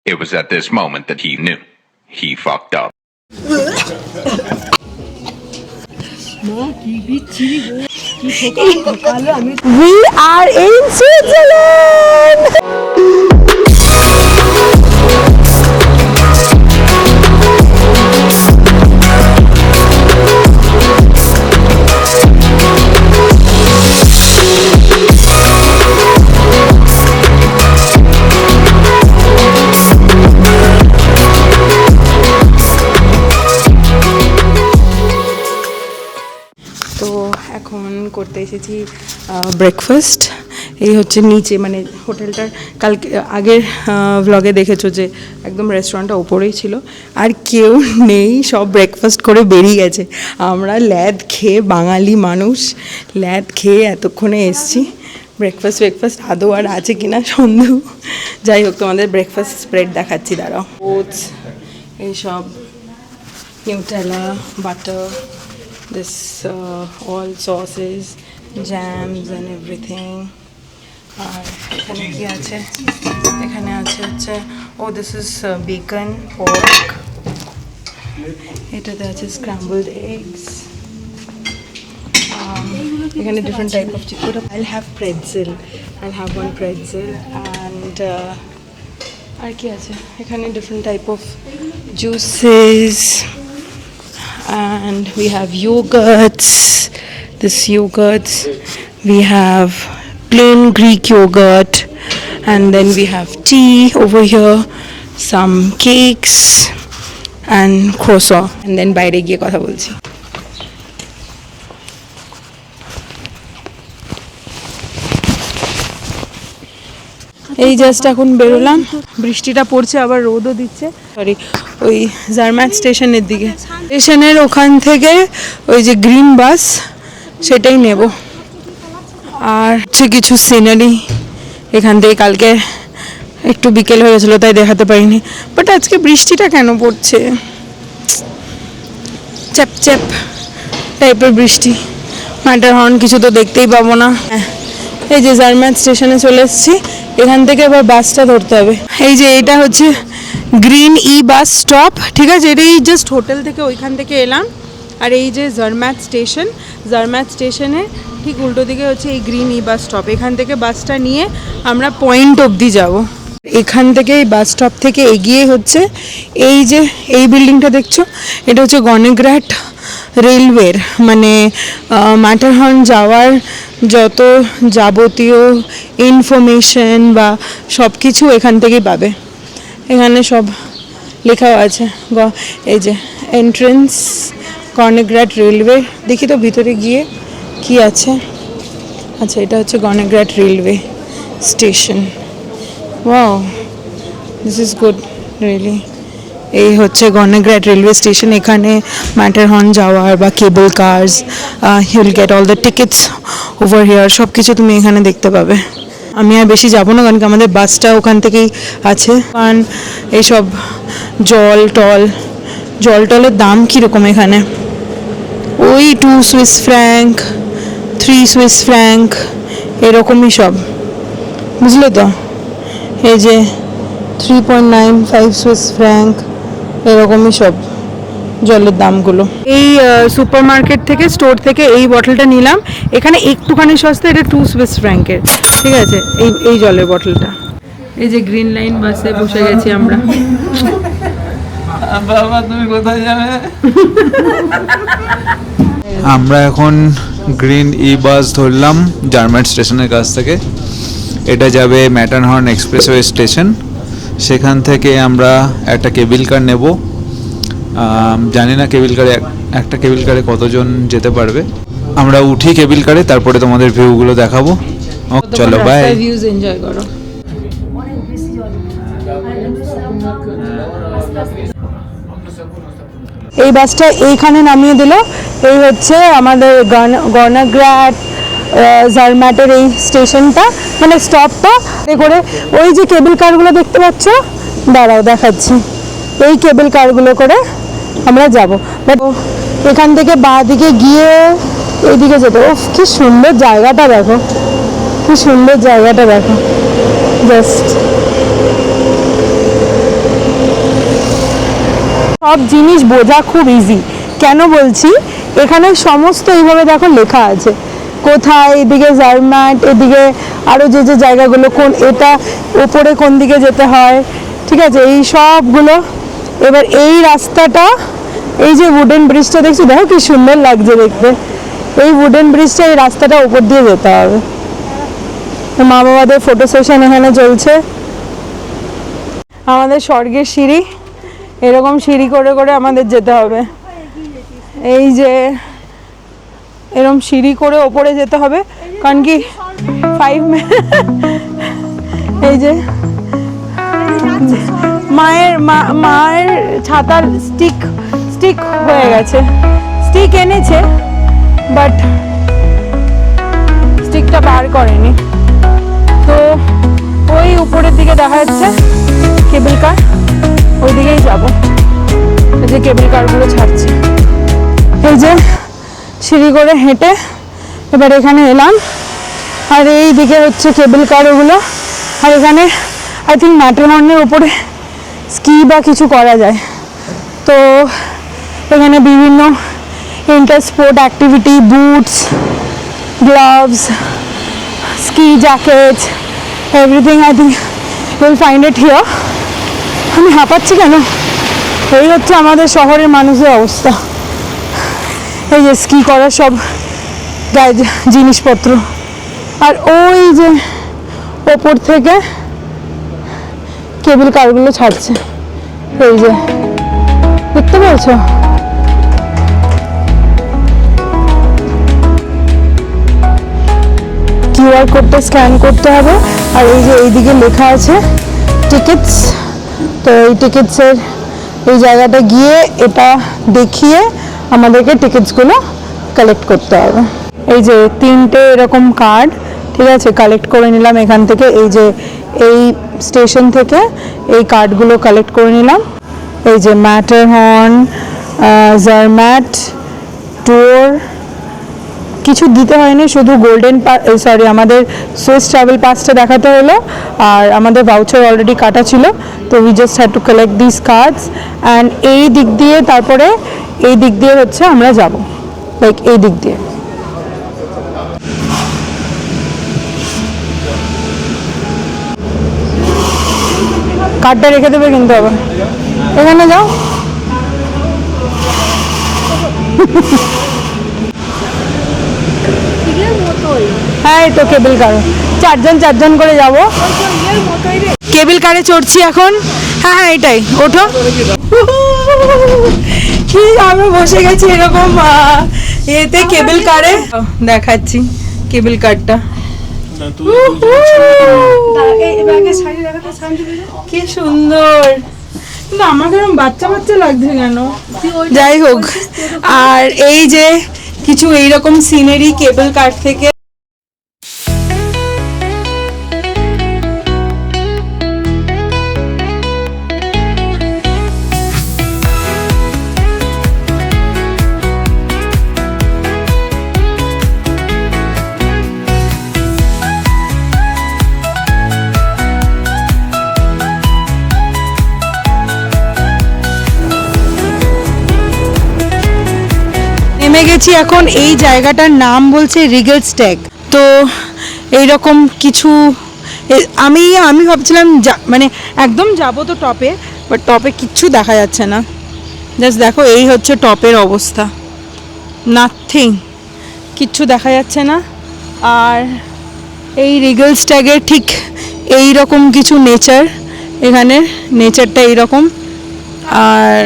It was at this moment that he knew. He fucked up. We are in Switzerland! এখন করতে এসেছি breakfast. এই হচ্ছে নিচে, মানে হোটেলটার কালকে আগের ভ্লগে দেখেছো যে একদম রেস্টুরেন্টটা ওপরেই ছিল, আর কেউ নেই, সব ব্রেকফাস্ট করে বেরিয়ে গেছে। আমরা ল্যাদ খেয়ে, বাঙালি মানুষ ল্যাদ খেয়ে এতক্ষণে এসছি। ব্রেকফাস্ট আদৌ আর আছে কিনা সন্দেহ। যাই হোক, তোমাদের ব্রেকফাস্ট স্প্রেড দেখাচ্ছি, দাঁড়াও। ওটস, এইসব Nutella, butter, this all sauces, jams and everything. আর এখানে কি আছে? এখানে আছে হচ্ছে this is bacon, pork. এটাতে আছে scrambled eggs. এখানে different type of chicken. I'll have pretzel. I'll have one pretzel and আর কি আছে? এখানে different type of juices. And we have yogurts, we have plain Greek yogurt, and then we have tea over here, some cakes and croissant, and then বাইরে গিয়ে কথা বলছি। এই just এখন বেরোলাম, বৃষ্টিটা পড়ছে, আবার রোদও দিচ্ছে। সরি, ওই জার্ম্যাট স্টেশনের দিকে, স্টেশনের ওখান থেকে ওই যে গ্রিন বাস সেটাই নেব। আর হচ্ছে কিছু সিনারি এখান থেকে, কালকে একটু বিকেল হয়ে গেছিলো তাই দেখাতে পারিনি, বাট আজকে বৃষ্টিটা কেন পড়ছে, চ্যাপ চ্যাপ টাইপের বৃষ্টি। ম্যাটারহর্ন কিছু তো দেখতেই পাবো না। এই যে জার্ম্যাট স্টেশনে চলে এসেছি, এখান থেকে এবার বাসটা ধরতে হবে। এই যে এটা হচ্ছে গ্রিন বাস স্টপ, ঠিক আছে? এটাই জাস্ট হোটেল থেকে ওইখান থেকে এলাম। আর এই যে জার্ম্যাট স্টেশনে ঠিক উল্টো দিকে হচ্ছে এই গ্রিন বাস স্টপ। এখান থেকে বাসটা নিয়ে আমরা পয়েন্ট অবধি যাব। এখান থেকে এই বাস স্টপ থেকে এগিয়ে হচ্ছে এই যে এই বিল্ডিংটা দেখছো, এটা হচ্ছে গণেগ্রাট রেলওয়ের, মানে ম্যাটারহর্ন যাওয়ার যত যাবতীয় ইনফরমেশন বা সব কিছু এখান থেকেই পাবে। এখানে সব লেখাও আছে, এই যে এন্ট্রেন্স গণেগ্রাট রেলওয়ে। দেখি তো ভিতরে গিয়ে কি আছে। আচ্ছা, এটা হচ্ছে Gornergrat railway station. Wow, this is good really. এই হচ্ছে গণেগ্রাট রেলওয়ে স্টেশন। এখানে ম্যাটারহর্ন যাওয়ার বা cable cars, you will get all the tickets over here, সব কিছু তুমি এখানে দেখতে পাবে। আমি আর বেশি যাবো না, কারণ কি আমাদের বাসটা ওখান থেকেই আছে। কারণ এইসব জলের দাম কীরকম এখানে, ওই 2 সুইস ফ্র্যাঙ্ক, 3 সুইস ফ্র্যাঙ্ক এরকমই সব, বুঝলে তো? এই যে 3.95 সুইস ফ্র্যাঙ্ক এরকমই সব জলের দামগুলো। এই সুপার মার্কেট থেকে, স্টোর থেকে এই বটলটা নিলাম, এখানে একটুখানি সস্তা, এটা 2 সুইস ফ্র্যাঙ্কের, ঠিক আছে? এই জলের বটলটা। এই যে গ্রিন লাইন বাসে বসে গেছি আমরা। বাবা, তুমি কোথায় যাবে? আমরা এখন গ্রিন বাস ধরলাম জার্ম্যাট স্টেশনের কাছ থেকে। এটা যাবে ম্যাটারহর্ন এক্সপ্রেসওয়ে স্টেশন। সেখান থেকে আমরা একটা কেবল কার নেব। জানি না একটা কেবল কারে কতজন যেতে পারবে। আমরা উঠি কেবল কারে, তারপরে তোমাদের ভিউগুলো দেখাবো। চলো, বাই। ভিউজ এনজয় করো। এই বাসটা এইখানে নামিয়ে দিল। এই হচ্ছে আমাদের গণেগ্রাট জার্ম্যাটের এই স্টেশনটা, মানে স্টপটা। করে ওই যে কেবল কারগুলো দেখতে পাচ্ছ, দাঁড়াও দেখাচ্ছি। এই কেবল কারগুলো করে আমরা যাব। এখান থেকে বাঁ দিকে গিয়ে এইদিকে যেতে। ও কি সুন্দর জায়গাটা দেখো, জাস্ট সব জিনিস বোঝা খুব ইজি। কেন বলছি, এখানে সমস্ত এইভাবে দেখো লেখা আছে, কোথায়, এদিকে জারম্যাট, এদিকে আরও যে যে জায়গাগুলো, কোন এটা ওপরে কোন দিকে যেতে হয়, ঠিক আছে, এই সবগুলো। এবার এই রাস্তাটা, এই যে উডেন ব্রিজটা দেখছি, দেখো কি সুন্দর লাগছে দেখতে, এই উডেন ব্রিজটা, এই রাস্তাটা উপর দিয়ে যেতে হবে। মা বাবাদের ফটো সেশন এখানে চলছে। আমাদের স্বর্গের সিঁড়ি, এরকম সিঁড়ি করে করে আমাদের যেতে হবে, এই যে এরকম সিঁড়ি করে ওপরে যেতে হবে, কারণ কি 5 মিনিট। এই যে মায়ের ছাতার স্টিক হয়ে গেছে, স্টিক এনেছে বাট স্টিকটা বার করেনি, তো ওই উপরের দিকে দেখা যাচ্ছে কেবল কার, ওই দিকেই যাবো, যে কেবল কারগুলো ছাড়ছে। এই যে সিঁড়ি করে হেঁটে এবার এখানে এলাম, আর এই দিকে হচ্ছে কেবল কার ওগুলো, আর এখানে আই থিঙ্ক ম্যাটারহর্নের উপরে স্কি বা কিছু করা যায়, তো এখানে বিভিন্ন inter sport activity, boots, gloves, ski jacket, everything I think will find it here. আমি হাঁপাচ্ছি কেন, এই হচ্ছে আমাদের শহরের মানুষের অবস্থা। এই যে স্কি করার সব জিনিসপত্র, আর ওই যে ওপর থেকে কেবল কারগুলো ছাড়ছে, এই যে দেখতে পেয়েছ। কিউআর কোডটা স্ক্যান করতে হবে, আর এই যে এইদিকে লেখা আছে টিকিটস, তো এই টিকিটসের এই জায়গাটা গিয়ে এটা দেখিয়ে আমাদেরকে টিকিটসগুলো কালেক্ট করতে হবে। এই যে 3টে এরকম কার্ড, ঠিক আছে, কালেক্ট করে নিলাম এখান থেকে, এই যে এই স্টেশন থেকে এই কার্ডগুলো কালেক্ট করে নিলাম। এই যে ম্যাটারহর্ন, জারম্যাট, ট্যুর, কিছু দিতে হয়নি, শুধু গোল্ডেন সরি আমাদের সুইস ট্রাভেল পাসটা দেখাতে হলো, আর আমাদের ভাউচার অলরেডি কাটা ছিল, তো we just had to collect this cards, and এই দিক দিয়ে তারপরে এই দিক দিয়ে হচ্ছে আমরা যাব, লাইক এই দিক দিয়ে। কার্ডটা রেখে দেবে কিন্তু আবার, এখানে যাও। হ্যাঁ এই তো কেবল কার, চারজন করে যাব, কেবল কারে চড়ছি এখন। হ্যাঁ হ্যাঁ এটাই, ওঠো। কি আমি বসে গেছি এরকম এতে কেবল কারে, দেখাচ্ছি কেবল কারটা, কি সুন্দর, কিন্তু আমাকে এরকম বাচ্চা বাচ্চা লাগছে কেন, যাই হোক। আর এই যে কিছু এইরকম সিনারি কেবল কার থেকে, নেমে গেছি এখন। এই জায়গাটার নাম বলছে রিগেলস্ট্যাগ, তো এইরকম কিছু আমি ভাবছিলাম মানে একদম যাব তো টপে, বাট টপে কিচ্ছু দেখা যাচ্ছে না, জাস্ট দেখো এই হচ্ছে টপের অবস্থা, নাথিং, কিচ্ছু দেখা যাচ্ছে না। আর এই রিগেলস্ট্যাগের ঠিক এই রকম কিছু নেচার, এখানে নেচারটা এইরকম, আর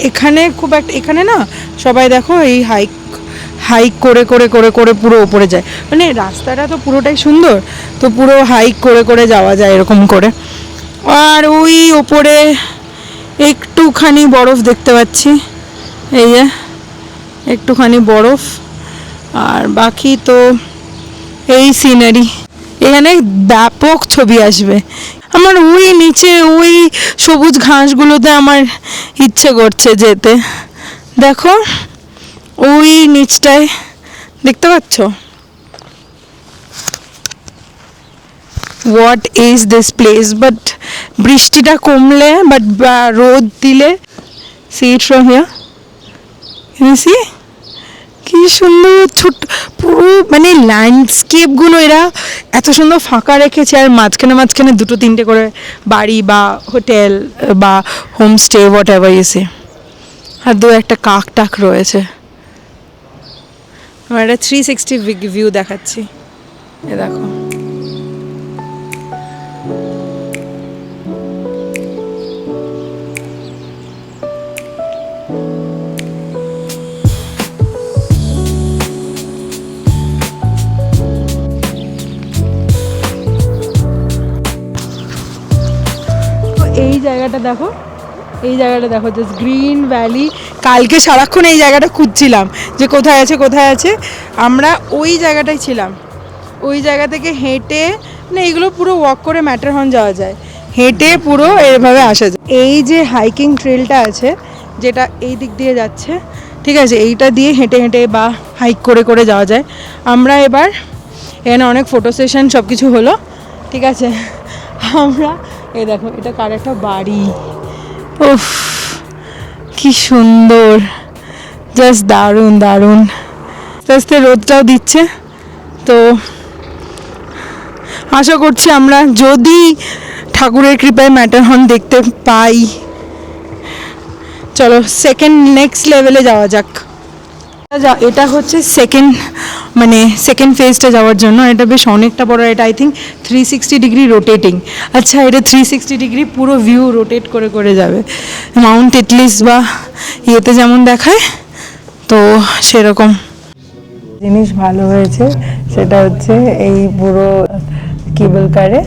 এখানে খুব একটা, এখানে না সবাই দেখো এই হাইক করে করে করে করে পুরো ওপরে যায়, মানে রাস্তাটা তো পুরোটাই সুন্দর, তো পুরো হাইক করে করে যাওয়া যায় এরকম করে। আর ওই ওপরে একটুখানি বরফ দেখতে পাচ্ছি, এই যে একটুখানি বরফ, আর বাকি তো এই সিনারি, এখানে ব্যাপক ছবি আসবে। আমার ওই নিচে ওই সবুজ ঘাসগুলোতে আমার ইচ্ছে করছে যেতে, দেখো ওই নিচটায় দেখতে পাচ্ছ, what is this place. But বৃষ্টিটা কমলে, বাট রোদ দিলে See it from here. Can you see? কি সুন্দর ছোট্ট পুরো মানে ল্যান্ডস্কেপগুলো এরা এত সুন্দর ফাঁকা রেখেছে, আর মাঝখানে মাঝখানে দুটো তিনটে করে বাড়ি বা হোটেল বা হোমস্টে হোয়াট এভার ইসে, আর দু একটা কাক টাক রয়েছে। আমার একটা 360 ভিউ দেখাচ্ছি, এ দেখো। এই জায়গাটা দেখো, এই জায়গাটা দেখো, জাস্ট গ্রিন ভ্যালি। কালকে সারাক্ষণ এই জায়গাটা খুঁজছিলাম যে কোথায় আছে কোথায় আছে। আমরা ওই জায়গাটায় ছিলাম, ওই জায়গা থেকে হেঁটে, মানে এইগুলো পুরো ওয়াক করে ম্যাটারহর্ন যাওয়া যায়, হেঁটে পুরো এভাবে আসা যায়। এই যে হাইকিং ট্রেলটা আছে যেটা এই দিক দিয়ে যাচ্ছে, ঠিক আছে, এইটা দিয়ে হেঁটে হেঁটে বা হাইক করে করে যাওয়া যায়। আমরা এবার এখানে অনেক ফটো সেশন সব কিছু হলো, ঠিক আছে। আমরা এই দেখো, এটা কার একটা বাড়ি, উফ কি সুন্দর, জাস্ট দারুণ দারুণ। আস্তে আস্তে রোদটাও দিচ্ছে, তো আশা করছি আমরা যদি ঠাকুরের কৃপায় ম্যাটারহর্ন দেখতে পাই। চলো সেকেন্ড নেক্সট লেভেলে যাওয়া যাক। এটা হচ্ছে সেকেন্ড ফেজটা যাওয়ার জন্য। এটা বেশ অনেকটা বড়, এটা আই থিঙ্ক 360 ডিগ্রি রোটেটিং। আচ্ছা, এটা 360 ডিগ্রি পুরো ভিউ রোটেট করে করে যাবে, মাউন্ট এটলিস বা ইয়েতে যেমন দেখায়, তো সেরকম জিনিস ভালো হয়েছে। সেটা হচ্ছে এই পুরো কেবল কারে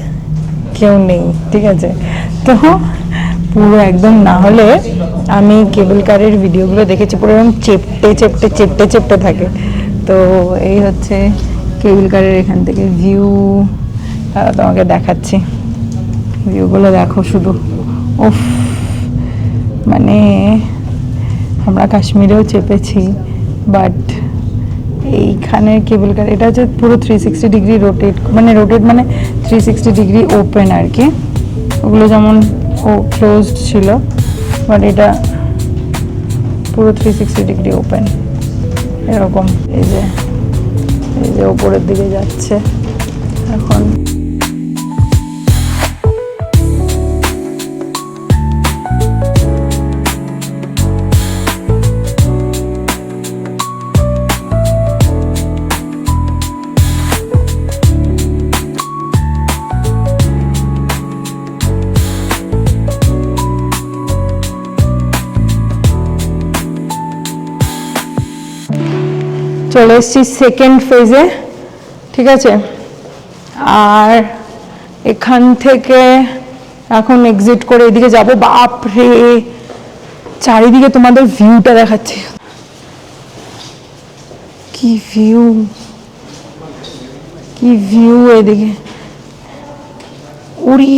কেউ নেই, ঠিক আছে, তো পুরো একদম, না হলে আমি কেবল কারের ভিডিওগুলো দেখেছি পুরো এরকম চেপটে চেপটে চেপটে চেপটে থাকে। তো এই হচ্ছে কেবল কারের এখান থেকে ভিউ, তোমাকে দেখাচ্ছি, ভিউগুলো দেখো শুধু, উফ, মানে আমরা কাশ্মীরেও চেপেছি, বাট এইখানের কেবল কার এটা হচ্ছে পুরো 360 ডিগ্রি রোটেট, মানে 360 ডিগ্রি ওপেন আর কি। ওগুলো যেমন ক্লোজড ছিল, বাট এটা পুরো 360 ডিগ্রি ওপেন এরকম। এই যে ওপরের দিকে যাচ্ছে এখন। চলে এসেছি সেকেন্ড ফেজে, ঠিক আছে, আর এখান থেকে এখন এক্সিট করে এদিকে যাবো। বাপরে, চারিদিকে তোমাদের ভিউটা দেখাচ্ছি, কি ভিউ, কি ভিউ এদিকে। উড়ি,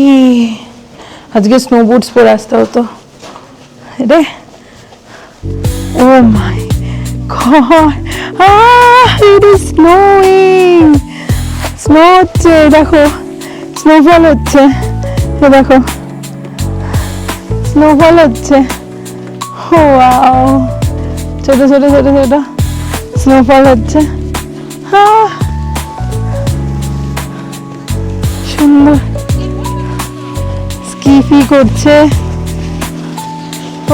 আজকে স্নোবোর্ডস পরে আসতে হতো রে। Oh my God, it is snowing, snow হচ্ছে, দেখো স্নোফল হচ্ছে, দেখো স্নোফল হচ্ছে, ওয়াও, ছোট ছোট ছোট ছোট স্নোফল হচ্ছে, সুন্দর, স্কি করছে।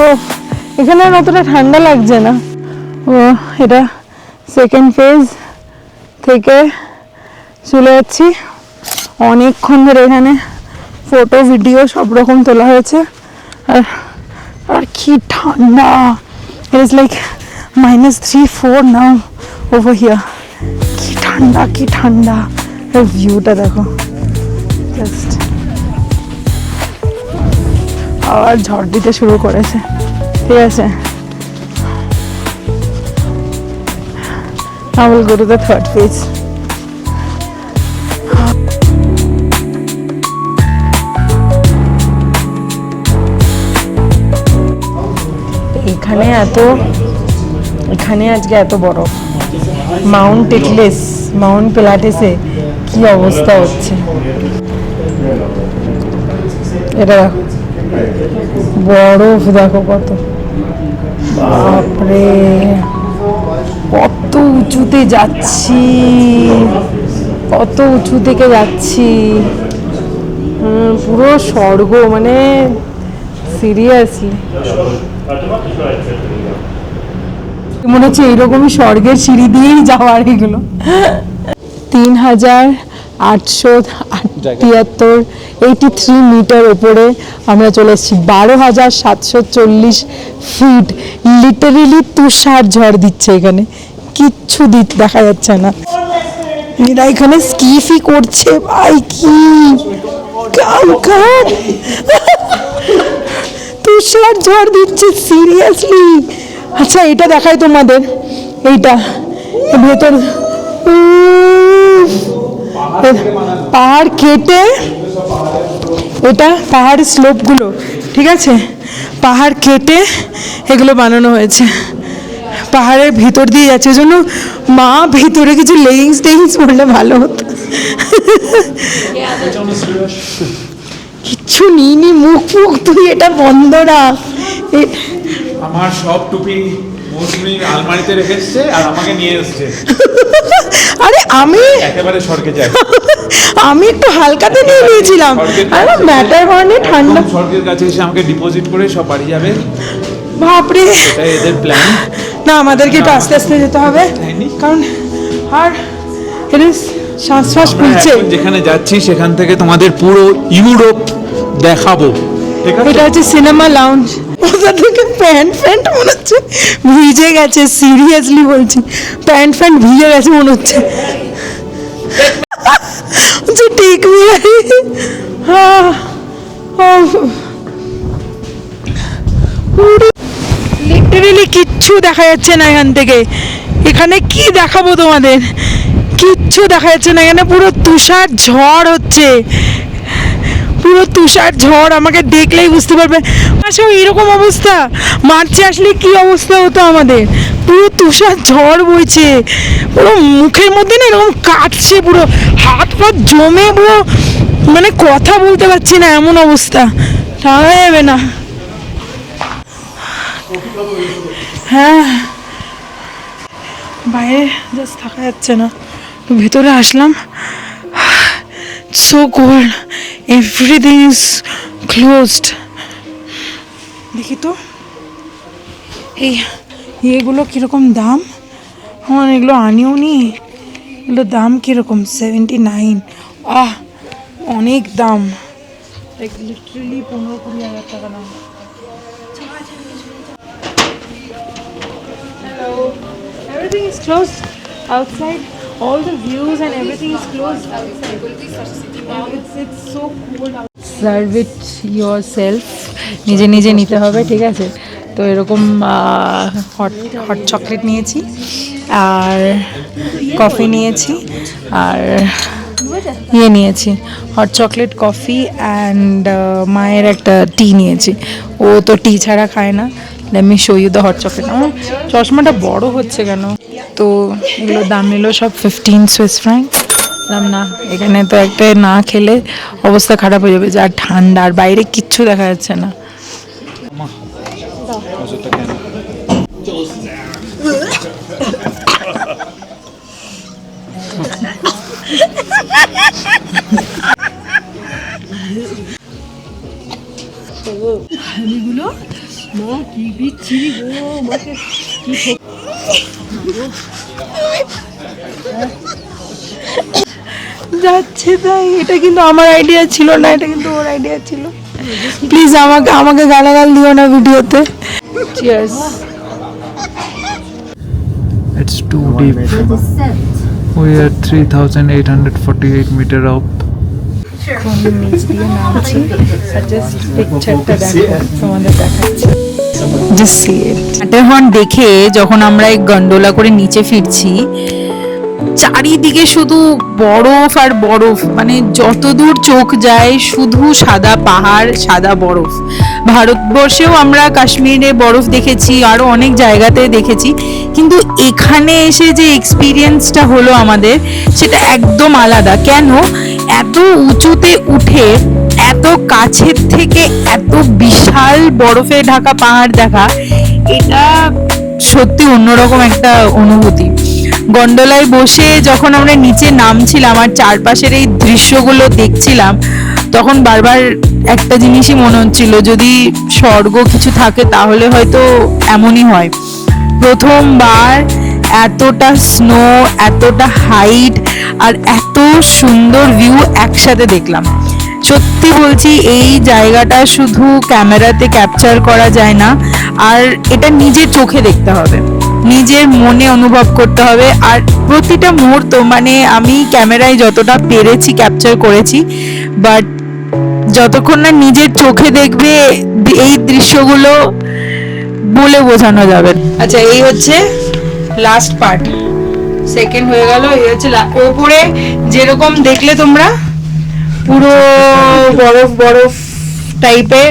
ও এখানে অতটা ঠান্ডা লাগছে না। ও এটা সেকেন্ড ফেজ থেকে চলে যাচ্ছি। অনেকক্ষণ ধরে এখানে ফটো ভিডিও সব রকম তোলা হয়েছে, আর কি ঠান্ডা, it is like -3-4 now over here. কি ঠান্ডা, কি ঠান্ডা, ভিউটা দেখো জাস্ট। আবার ঝড় দিতে শুরু করেছে, ঠিক আছে। I will go to the third phase. এখানে আজকে এত বড় মাউন্ট এটলাস, মাউন্ট পিলাটিসে কি অবস্থা হচ্ছে, এটা দেখো, বরফ দেখো কত। বাপরে, কত উঁচুতে যাচ্ছি, কত উঁচু থেকে যাচ্ছি। পুরো স্বর্গ, মানে সিরিয়াসলি মনে হচ্ছে এইরকমই স্বর্গের সিঁড়ি দিয়েই যাওয়ার এগুলো। 3873 মিটার উপরে আমরা চলে এসেছি। 12,740 ফিট। লিটারেলি তুষার ঝড় দিচ্ছে এখানে, কিচ্ছু দেখা যাচ্ছে না। এরা এখানে স্কিফি করছে, ভাই কি তুষার ঝড় দিচ্ছে সিরিয়াসলি। আচ্ছা এটা দেখাই তোমাদের, এইটা ভেতর পাহাড় কেটে, এটা পাহাড়ের স্লোপগুলো, ঠিক আছে, পাহাড় কেটে এগুলো বানানো হয়েছে। পাহাড়ের ভিতর দিয়ে যাচ্ছে, জন্য মা ভিতরে কিছু লেগিংস টেগিংস পরলে ভালো হতো। কিচ্ছু নিইনি, মুখ তুই এটা বন্ধ রাখ। আমার সব টুপি মৌসুমি আলমারিতে রেখেছে আর আমাকে নিয়ে এসেছে। আরে আমি একেবারে স্বর্গে যাই। আমি একটু হালকাতে নিয়ে নিয়েছিলাম, আরে ম্যাটারহর্নে ঠান্ডা। স্বর্গের কাছে এসে আমাকে ডিপোজিট করে সব বাড়ি যাবে। বাপরে, এটাই এদের প্ল্যান। না আমাদেরকে একটু আস্তে আস্তে যেতে হবে, কারণ আর এটা শ্বাস ফুলছে। যেখানে যাচ্ছি সেখান থেকে তোমাদের পুরো ইউরোপ দেখাবো, ঠিক আছে? এটা হচ্ছে সিনেমা লাউঞ্জ। ওটা থেকে প্যান্ট মনে হচ্ছে ভিজে গেছে, সিরিয়াসলি বলছি, প্যান্ট ভিজে গেছে মনে হচ্ছে। ঠিক লিটারেলি কিচ্ছু দেখা যাচ্ছে না এখান থেকে। এখানে কি দেখাবো তোমাদের, কিচ্ছু দেখা যাচ্ছে না। এখানে পুরো তুষার ঝড় হচ্ছে, পুরো তুষার ঝড়, আমাকে দেখলেই বুঝতে পারবে। আচ্ছা এরকম অবস্থা মার্চে আসলে কি অবস্থা হতো আমাদের। পুরো তুষার ঝড় বইছে, পুরো মুখের মধ্যে না এরকম কাটছে, পুরো হাত পা জমে, পুরো মানে কথা বলতে পারছি না, এমন অবস্থা, থাকা যাবে না। হ্যাঁ বাইরে জাস্ট থাকা যাচ্ছে না, ভেতরে আসলাম। So cold, everything is closed. দেখি তো এই এগুলো কিরকম দাম, আমার এগুলো আনিও নি, এগুলো দাম কিরকম, 79। অনেক দাম, লিটারেলি 15-20 হাজার টাকা দাম। Hello, everything is closed outside. All the views and everything is closed outside. It's so cold. Serve it yourself. নিজে নিজে নিতে হবে, ঠিক আছে? তো এরকম হট চকলেট নিয়েছি, আর কফি নিয়েছি, আর নিয়েছি হট চকলেট, কফি অ্যান্ড মায়ের একটা টি নিয়েছি। ও তো টি ছাড়া খায় না। Let me show you the hot chocolate. আমার চশমাটা বড় হচ্ছে কেন? তো এগুলোর দাম নিল সব 15 সুইস ফ্র্যাঙ্ক। না এখানে তো একটা না খেলে অবস্থা খারাপ হয়ে যাবে, যা ঠান্ডা, আর বাইরে কিচ্ছু দেখা যাচ্ছে না। যাচ্ছে তাই, এটা কিন্তু আমার আইডিয়া ছিল না, এটা কিন্তু ওর আইডিয়া ছিল। প্লিজ আমাকে গালাগাল দিও না ভিডিওতে। Cheers. It's too deep. We are 3,848 meter up. নিচ দিয়ে নামছি, জাস্ট পিকচারটা দেখো, তোমাদের দেখাচ্ছি। জাস্ট সি ইট। ম্যাটারহর্ন দেখে যখন আমরা এই গন্ডোলা করে নিচে ফিরছি, চারিদিকে শুধু বরফ আর বরফ, মানে যতদূর চোখ যায় শুধু সাদা পাহাড়, সাদা বরফ। ভারতবর্ষেও আমরা কাশ্মীরে বরফ দেখেছি, আরও অনেক জায়গাতে দেখেছি, কিন্তু এখানে এসে যে এক্সপিরিয়েন্সটা হলো আমাদের, সেটা একদম আলাদা। কেন? এত উঁচুতে উঠে এত কাছের থেকে এত বিশাল বরফে ঢাকা পাহাড় দেখা, এটা সত্যি অন্যরকম একটা অনুভূতি। গন্ডোলায় বসে যখন আমরা নিচে নামছিলাম আর চারপাশের এই দৃশ্যগুলো দেখছিলাম, তখন বারবার একটা জিনিসই মনে হচ্ছিল, যদি স্বর্গ কিছু থাকে তাহলে হয়তো এমনই হয়। প্রথমবার এতটা স্নো, এতটা হাইট আর এত সুন্দর ভিউ একসাথে দেখলাম। সত্যি বলছি, এই জায়গাটা শুধু ক্যামেরাতে ক্যাপচার করা যায় না, আর এটা নিজের চোখে দেখতে হবে, নিজের মনে অনুভব করতে হবে। আর প্রতিটা মুহূর্ত, মানে আমি ক্যামেরায় যতটা পেরেছি ক্যাপচার করেছি, বাট যতক্ষণ না নিজের চোখে দেখবে এই দৃশ্যগুলো বলে বোঝানো যাবে। আচ্ছা, এই হচ্ছে লাস্ট পার্ট, সেকেন্ড হয়ে গেল। এই হচ্ছে ওপরে যেরকম দেখলে তোমরা পুরো বরফ বরফ টাইপের,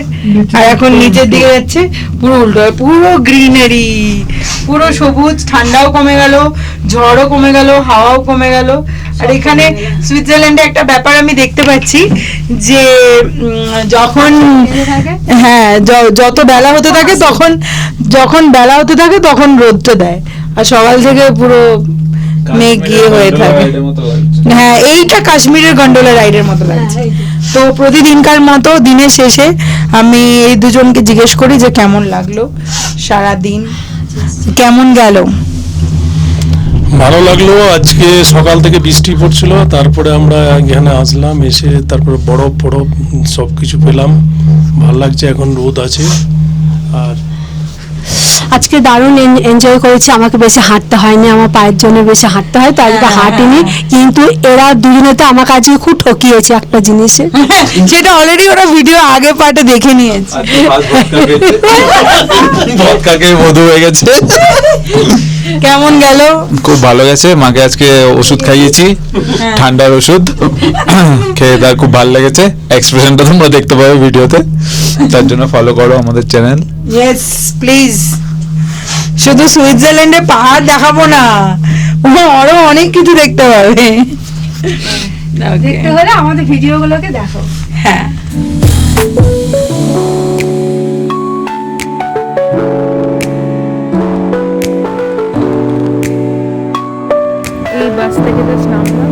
আর এখন নিচের দিকে যাচ্ছে পুরো উল্টো, পুরো গ্রিনারি, পুরো সবুজ। ঠান্ডাও কমে গেল, ঝড়ও কমে গেল, হাওয়াও কমে গেল। আর এখানে সুইজারল্যান্ডে একটা ব্যাপার আমি দেখতে পাচ্ছি যে যখন হ্যাঁ যত বেলা হতে থাকে তখন রোদটা দেয়, আর সকাল থেকে পুরো মেঘ গিয়ে হয়ে থাকে। হ্যাঁ, এইটা কাশ্মীরের গন্ডোলা রাইডের মতো লাগছে। তো প্রতিদিনকার মতো দিনের শেষে আমি এই দুজনকে জিজ্ঞেস করি যে কেমন লাগলো সারা দিন, কেমন গেল। ভালো লাগলো। আজকে সকাল থেকে বৃষ্টি পড়ছিল, তারপরে আমরা এখানে আসলাম, এসে তারপরে বরফ ফরফ সব কিছু পেলাম, ভালো লাগছে। এখন রোদ আছে। আর আজকে দারুণ এনজয় করেছি। আমাকে বেশি হাঁটতে হয়নি, আমার পায়ের জন্য বেশি হাঁটতে হয়, তো আজকে হাঁটিনি। কিন্তু এরা দুজনে তো আমাকে আজকে খুব ঠকিয়েছে একটা জিনিসে। সেটা অলরেডি ওরা ভিডিও আগে পার্টে দেখে নিয়েছে। ভদকাকে মধু হয়ে গেছে। কেমন গেল? খুব ভালো গেছে। মাকে আজকে ওষুধ খাইয়েছি, ঠান্ডার ওষুধ খেয়ে তার খুব ভালো লেগেছে। এক্সপ্রেশনটা তোমরা দেখতে পাবে ভিডিওতে, তার জন্য ফলো করো আমাদের চ্যানেল। Yes please. শুধু সুইজারল্যান্ডে পাহাড় দেখাবো না, আরো অনেক কিছু দেখতে পাবে। দেখতে হলে আমাদের ভিডিওগুলোকে দেখো। হ্যাঁ, এই বাস থেকে জাস্ট নামলাম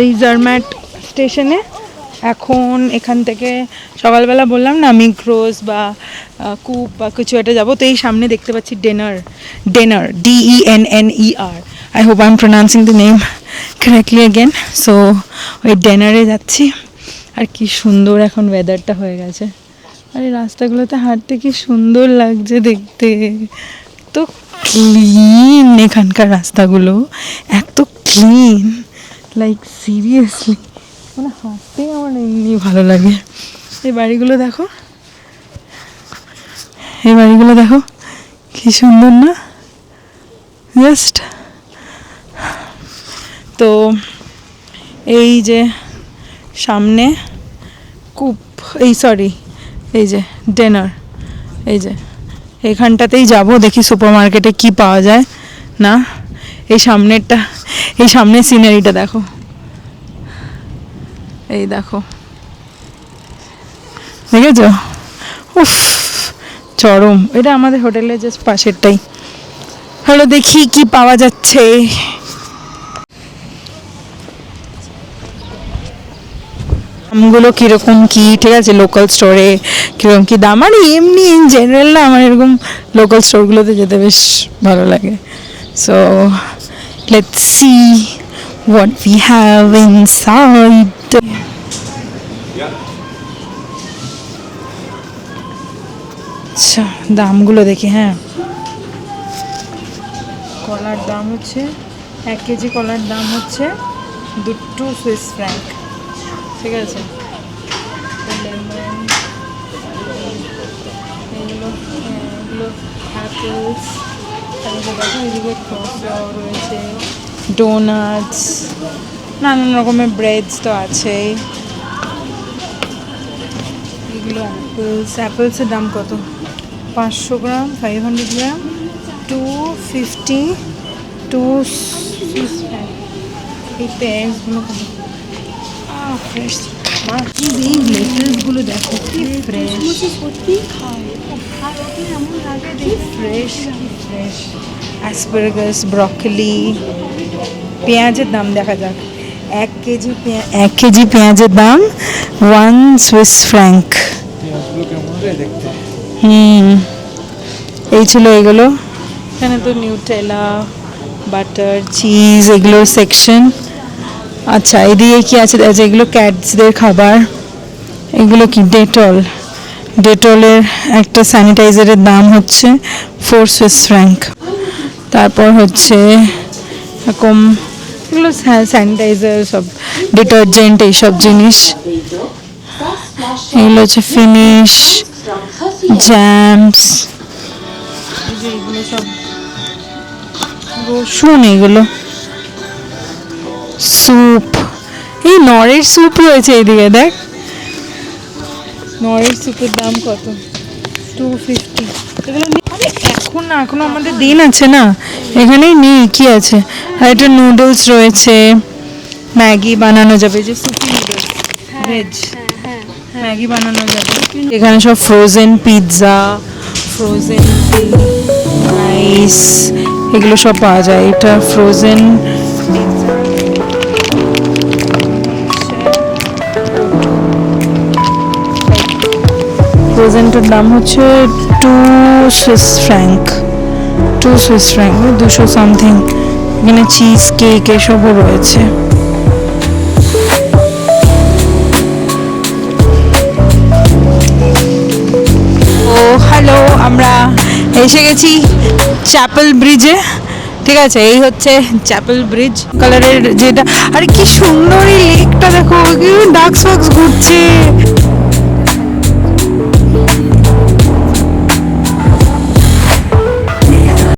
এই জার্ম্যাট স্টেশনে। এখন এখান থেকে সকালবেলা বললাম না আমি ক্রোজ বা কুপ বা কিছু একটা যাবো, তো এই সামনে দেখতে পাচ্ছি ডেনার, DENNER। I hope I am pronouncing the name correctly again. So ওই ডেনারে যাচ্ছি। আর কি সুন্দর এখন ওয়েদারটা হয়ে গেছে, আর এই রাস্তাগুলোতে হাঁটতে কি সুন্দর লাগছে দেখতে। তো ক্লিন এখানকার রাস্তাগুলো, এত ক্লিন, লাইক সিরিয়াসলি, মানে হাঁটতেই আমার এমনি ভালো লাগে। এই বাড়িগুলো দেখো, কি সুন্দর না? জাস্ট তো এই যে সামনে কূপ, এই যে ডেনার, এই যে এখানটাতেই যাব, দেখি সুপার মার্কেটে কি পাওয়া যায় না। এই সামনের সিনারিটা দেখো, এই দেখো, দেখেছো? উফ, চরম। এটা আমাদের হোটেলের জাস্ট পাশেরটাই। হলো, দেখি কি পাওয়া যাচ্ছে। দামগুলো কিরকম কি, ঠিক আছে, লোকাল স্টোরে কিরকম কি দাম। আর এমনি ইন জেনারেল না, আমার এরকম লোকাল স্টোরগুলোতে যেতে বেশ ভালো লাগে। So let's see what we have inside. আচ্ছা, দামগুলো দেখি। হ্যাঁ, কলার দাম হচ্ছে 1 কেজি কলার দাম হচ্ছে 2 সুইস ফ্র্যাঙ্ক, ঠিক আছে। এগুলো অ্যাপেলস, দেখো এদিকে ক্রসও রয়েছে, ডোনাটস, নানান রকমের ব্রেডস তো আছেই। এগুলো অ্যাপেলসের দাম কত? 500 গ্রাম, 500 গ্রাম, 250, 2 সুইস ফ্র্যাঙ্ক। এই পেয়ারসগুলো কত? ফ্রেশ। এই লেটাসগুলো দেখো কি fresh. Fresh fresh asparagus, broccoli. পেঁয়াজের দাম দেখা যাক। 1 কেজি পেঁয়াজের দাম 1 সুইস ফ্র্যাঙ্ক। এই ছিল এগুলো। এখানে তো নিউটেলা, বাটার, চিজ এগুলোর সেকশন। আচ্ছা, এদিকে কি আছে? আচ্ছা, এগুলো ক্যাটসদের খাবার। এগুলো কি? ডেটল। ডেটলের একটা স্যানিটাইজারের দাম হচ্ছে 4 সুইস ফ্র্যাঙ্ক। তারপর হচ্ছে এরকম এগুলো স্যানিটাইজার, সব ডিটারজেন্ট, এইসব জিনিস। এগুলো হচ্ছে ফিনিশ, জ্যামস, এগুলো সব রসুন, এগুলো স্যুপ। এই নরের স্যুপ রয়েছে এইদিকে, দেখ নরের স্যুপের দাম কত? 250। এগুলো আরে এখন না, এখনো আমাদের দিন আছে না, এখানেই নেই। কি আছে? আর এটা নুডলস রয়েছে, ম্যাগি বানানো যাবে, যে সুপি নুডলস, ভেজ ম্যাগি বানানো যাবে। এখানে সব ফ্রোজেন পিৎজা, ফ্রোজেন রাইস, এগুলো সব পাওয়া যায়। এটা ফ্রোজেন পিৎজা। ফ্রোজেনটার দাম হচ্ছে 2 সুইস ফ্র্যাঙ্ক, 200 সামথিং। এখানে চিজ কেক এসবও রয়েছে। ও হ্যালো, আমরা এসে গেছি চ্যাপেল ব্রিজে। ঠিক আছে, এই হচ্ছে চ্যাপেল ব্রিজ কালারের যেটা। আরে কি সুন্দর এই লেকটা, দেখো ডাক্স ফাক্স ঘুরছে।